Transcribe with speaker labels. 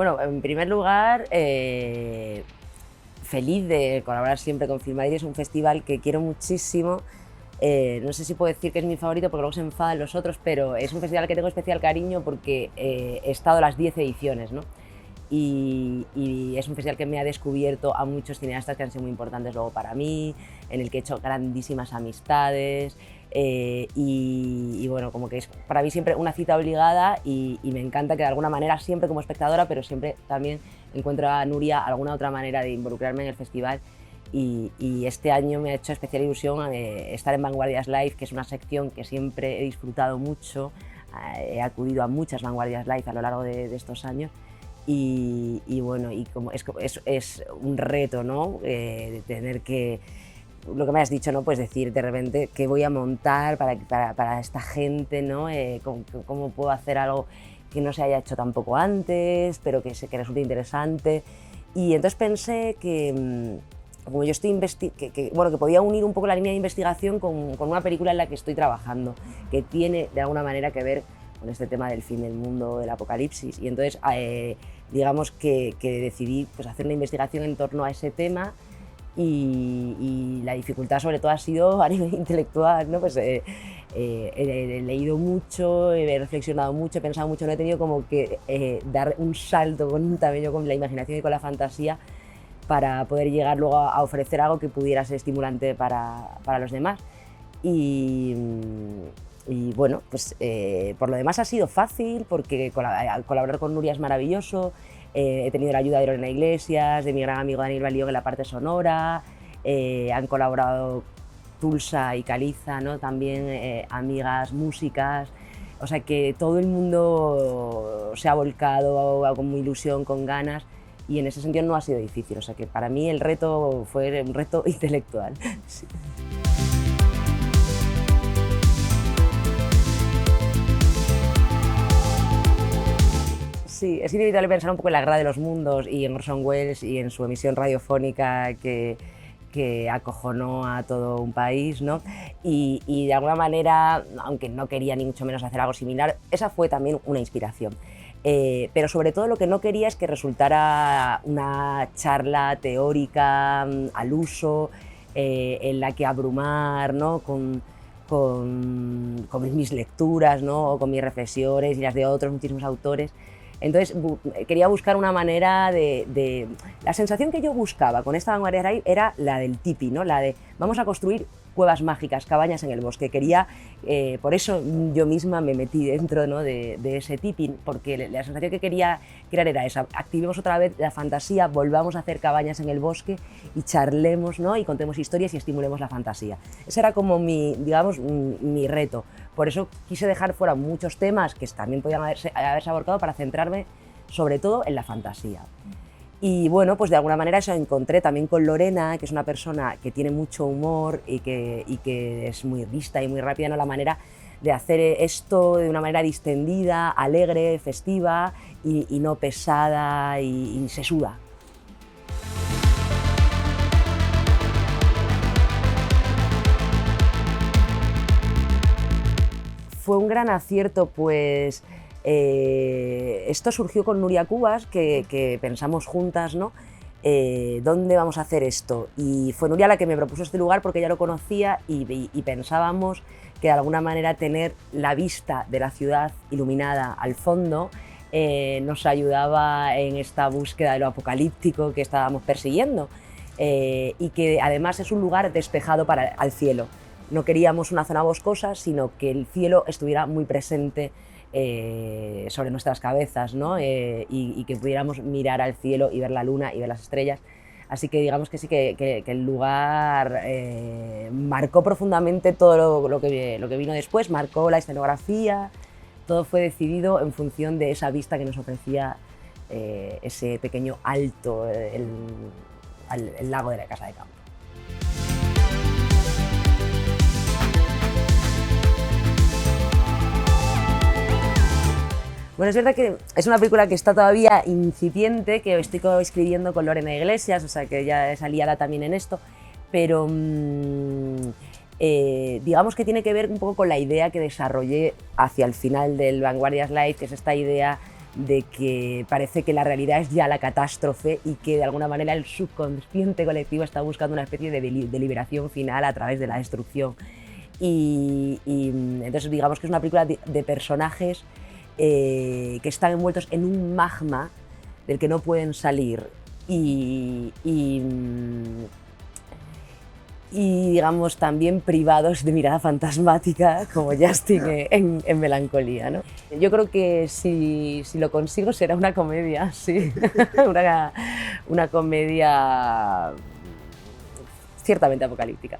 Speaker 1: Bueno, en primer lugar, feliz de colaborar siempre con Film Madrid. Es un festival que quiero muchísimo. No sé si puedo decir que es mi favorito porque luego se enfadan los otros, pero es un festival que tengo especial cariño porque he estado las 10 ediciones, ¿no? Y es un festival que me ha descubierto a muchos cineastas que han sido muy importantes luego para mí, en el que he hecho grandísimas amistades, y bueno, como que es para mí siempre una cita obligada y me encanta que de alguna manera, siempre como espectadora, pero siempre también encuentro a Nuria alguna otra manera de involucrarme en el festival. Y este año me ha hecho especial ilusión estar en Vanguardias Live, que es una sección que siempre he disfrutado mucho. He acudido a muchas Vanguardias Live a lo largo de estos años. Y bueno, y como es un reto, ¿no? De tener que, lo que me has dicho, ¿no? Pues decir de repente qué voy a montar para esta gente, ¿no? Cómo puedo hacer algo que no se haya hecho tampoco antes, pero que resulte interesante. Y entonces pensé que, como yo estoy que podía unir un poco la línea de investigación con una película en la que estoy trabajando, que tiene de alguna manera que ver con este tema del fin del mundo, del apocalipsis. Y entonces digamos que decidí pues, hacer una investigación en torno a ese tema, y la dificultad sobre todo ha sido a nivel intelectual, ¿no? Pues, he leído mucho, he reflexionado mucho, he pensado mucho, no he tenido como que dar un salto también con la imaginación y con la fantasía para poder llegar luego a ofrecer algo que pudiera ser estimulante para los demás. Y bueno, pues por lo demás ha sido fácil porque colaborar con Nuria es maravilloso. He tenido la ayuda de Lorena Iglesias, de mi gran amigo Daniel Balión en la parte sonora. Han colaborado Tulsa y Caliza, ¿no? También amigas músicas. O sea que todo el mundo se ha volcado con ilusión, con ganas, y en ese sentido no ha sido difícil. O sea que para mí el reto fue un reto intelectual. Sí. Sí, es inevitable pensar un poco en la Guerra de los Mundos y en Orson Welles y en su emisión radiofónica que acojonó a todo un país, ¿no? Y de alguna manera, aunque no quería ni mucho menos hacer algo similar, esa fue también una inspiración. Pero sobre todo lo que no quería es que resultara una charla teórica al uso, en la que abrumar, ¿no? con mis lecturas, ¿no? O con mis reflexiones y las de otros muchísimos autores. Entonces quería buscar una manera de... La sensación que yo buscaba con esta Vanguardia Live era la del tipi, ¿no? La de vamos a construir cuevas mágicas, cabañas en el bosque. Quería, por eso yo misma me metí dentro, ¿no? de ese tipi, porque la sensación que quería crear era esa: activemos otra vez la fantasía, volvamos a hacer cabañas en el bosque y charlemos, ¿no? Y contemos historias y estimulemos la fantasía. Ese era como digamos, mi reto. Por eso quise dejar fuera muchos temas que también podían haberse abordado para centrarme sobre todo en la fantasía. Y bueno, pues de alguna manera eso encontré también con Lorena, que es una persona que tiene mucho humor y que es muy lista y muy rápida, ¿no? La manera de hacer esto de una manera distendida, alegre, festiva y no pesada y sesuda. Fue un gran acierto, pues esto surgió con Nuria Cubas, que pensamos juntas, ¿no? ¿Dónde vamos a hacer esto? Y fue Nuria la que me propuso este lugar porque ella lo conocía y pensábamos que de alguna manera tener la vista de la ciudad iluminada al fondo nos ayudaba en esta búsqueda de lo apocalíptico que estábamos persiguiendo, y que además es un lugar despejado al cielo. No queríamos una zona boscosa, sino que el cielo estuviera muy presente sobre nuestras cabezas, ¿no? Y que pudiéramos mirar al cielo y ver la luna y ver las estrellas. Así que digamos que sí, que el lugar marcó profundamente todo lo que vino después, marcó la escenografía. Todo fue decidido en función de esa vista que nos ofrecía ese pequeño alto, el lago de la Casa de Campo. Bueno, es verdad que es una película que está todavía incipiente, que estoy escribiendo con Lorena Iglesias, o sea que ya es aliada también en esto, pero digamos que tiene que ver un poco con la idea que desarrollé hacia el final del Vanguardias Live, que es esta idea de que parece que la realidad es ya la catástrofe y que de alguna manera el subconsciente colectivo está buscando una especie de liberación final a través de la destrucción. Y entonces digamos que es una película de personajes que están envueltos en un magma del que no pueden salir y digamos también privados de mirada fantasmática como Justin en Melancolía, ¿no? Yo creo que si lo consigo será una comedia, sí, una comedia ciertamente apocalíptica.